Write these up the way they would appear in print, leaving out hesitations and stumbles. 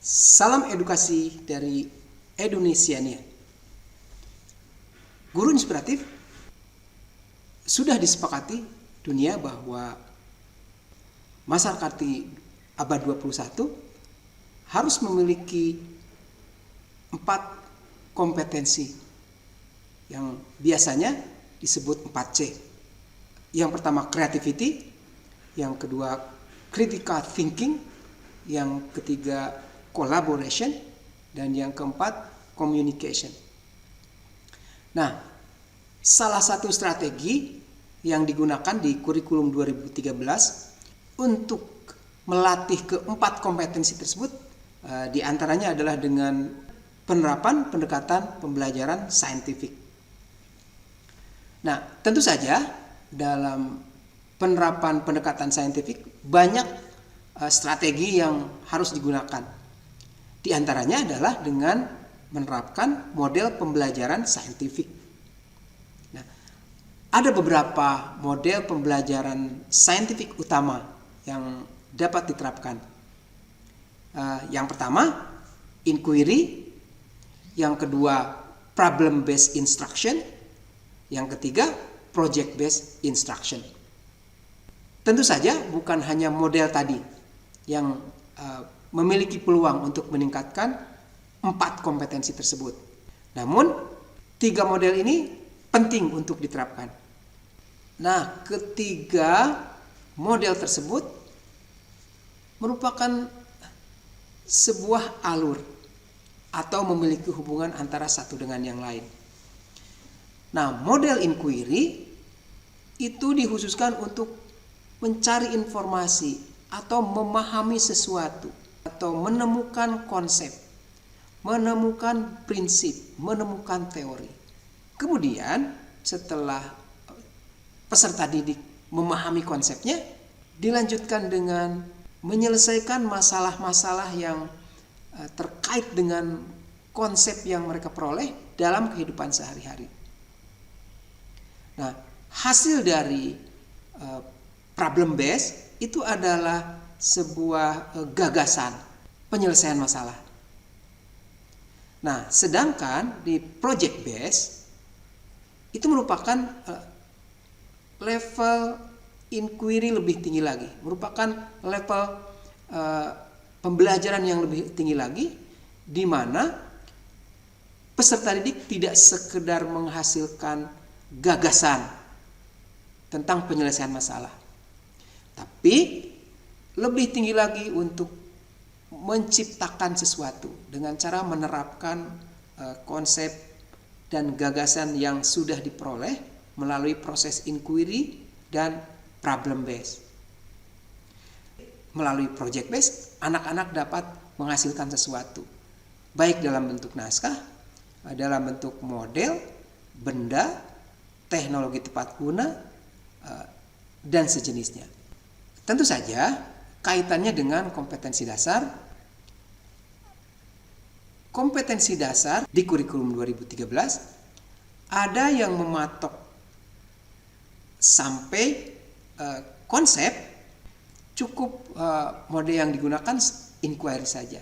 Salam edukasi dari Edunesiania. Guru inspiratif sudah disepakati dunia bahwa masyarakat di abad 21 harus memiliki 4 kompetensi yang biasanya disebut 4C. Yang pertama creativity, yang kedua critical thinking, yang ketiga collaboration, dan yang keempat communication. Nah, salah satu strategi yang digunakan di kurikulum 2013 untuk melatih keempat kompetensi tersebut diantaranya adalah dengan penerapan pendekatan pembelajaran saintifik. Nah, tentu saja dalam penerapan pendekatan saintifik banyak strategi yang harus digunakan. Di antaranya adalah dengan menerapkan model pembelajaran saintifik. Nah, ada beberapa model pembelajaran saintifik utama yang dapat diterapkan. Yang pertama, inquiry. Yang kedua, problem based instruction. Yang ketiga, project based instruction. Tentu saja bukan hanya model tadi yang memiliki peluang untuk meningkatkan 4 kompetensi tersebut. Namun, 3 model ini penting untuk diterapkan. Nah, ketiga model tersebut merupakan sebuah alur atau memiliki hubungan antara satu dengan yang lain. Nah, model inquiry itu dikhususkan untuk mencari informasi atau memahami sesuatu, atau menemukan konsep, menemukan prinsip, menemukan teori. Kemudian setelah peserta didik memahami konsepnya, dilanjutkan dengan menyelesaikan masalah-masalah yang terkait dengan konsep yang mereka peroleh dalam kehidupan sehari-hari. Nah, hasil dari problem based itu adalah sebuah gagasan penyelesaian masalah. Nah, sedangkan di project based itu merupakan level inquiry lebih tinggi lagi, merupakan level pembelajaran yang lebih tinggi lagi, di mana peserta didik tidak sekedar menghasilkan gagasan tentang penyelesaian masalah, tapi lebih tinggi lagi untuk menciptakan sesuatu dengan cara menerapkan konsep dan gagasan yang sudah diperoleh melalui proses inquiry dan problem based. Melalui project based, anak-anak dapat menghasilkan sesuatu, baik dalam bentuk naskah, dalam bentuk model, benda, teknologi tepat guna, dan sejenisnya. Tentu saja kaitannya dengan kompetensi dasar. Kompetensi dasar di kurikulum 2013 ada yang mematok sampai konsep, cukup mode yang digunakan inquiry saja.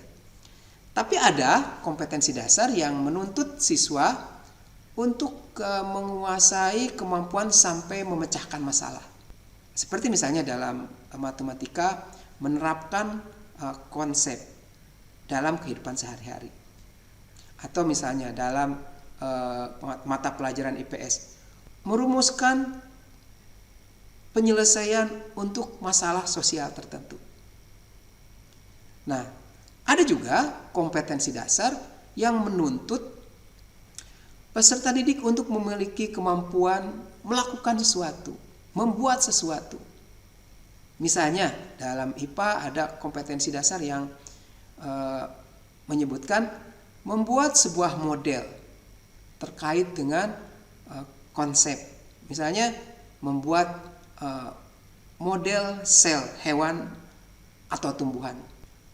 Tapi ada kompetensi dasar yang menuntut siswa untuk menguasai kemampuan sampai memecahkan masalah. Seperti misalnya dalam matematika menerapkan konsep dalam kehidupan sehari-hari. Atau misalnya dalam mata pelajaran IPS merumuskan penyelesaian untuk masalah sosial tertentu. Nah, ada juga kompetensi dasar yang menuntut peserta didik untuk memiliki kemampuan melakukan sesuatu, membuat sesuatu. Misalnya dalam IPA ada kompetensi dasar yang menyebutkan membuat sebuah model terkait dengan konsep. Misalnya membuat model sel hewan atau tumbuhan.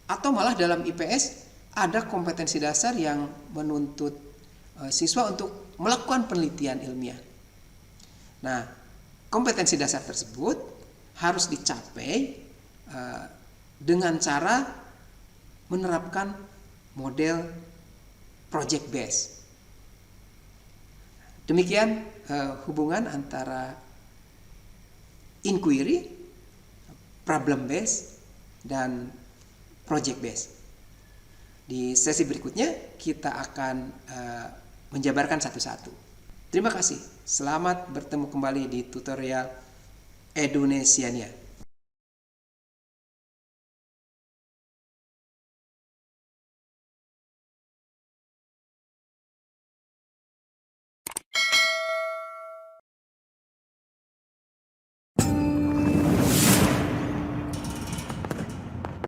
Atau malah dalam IPS ada kompetensi dasar yang menuntut siswa untuk melakukan penelitian ilmiah. Nah, kompetensi dasar tersebut harus dicapai dengan cara menerapkan model project based. Demikian hubungan antara inquiry, problem based, dan project based. Di sesi berikutnya kita akan menjabarkan satu-satu. Terima kasih. Selamat bertemu kembali di tutorial Edunesiania.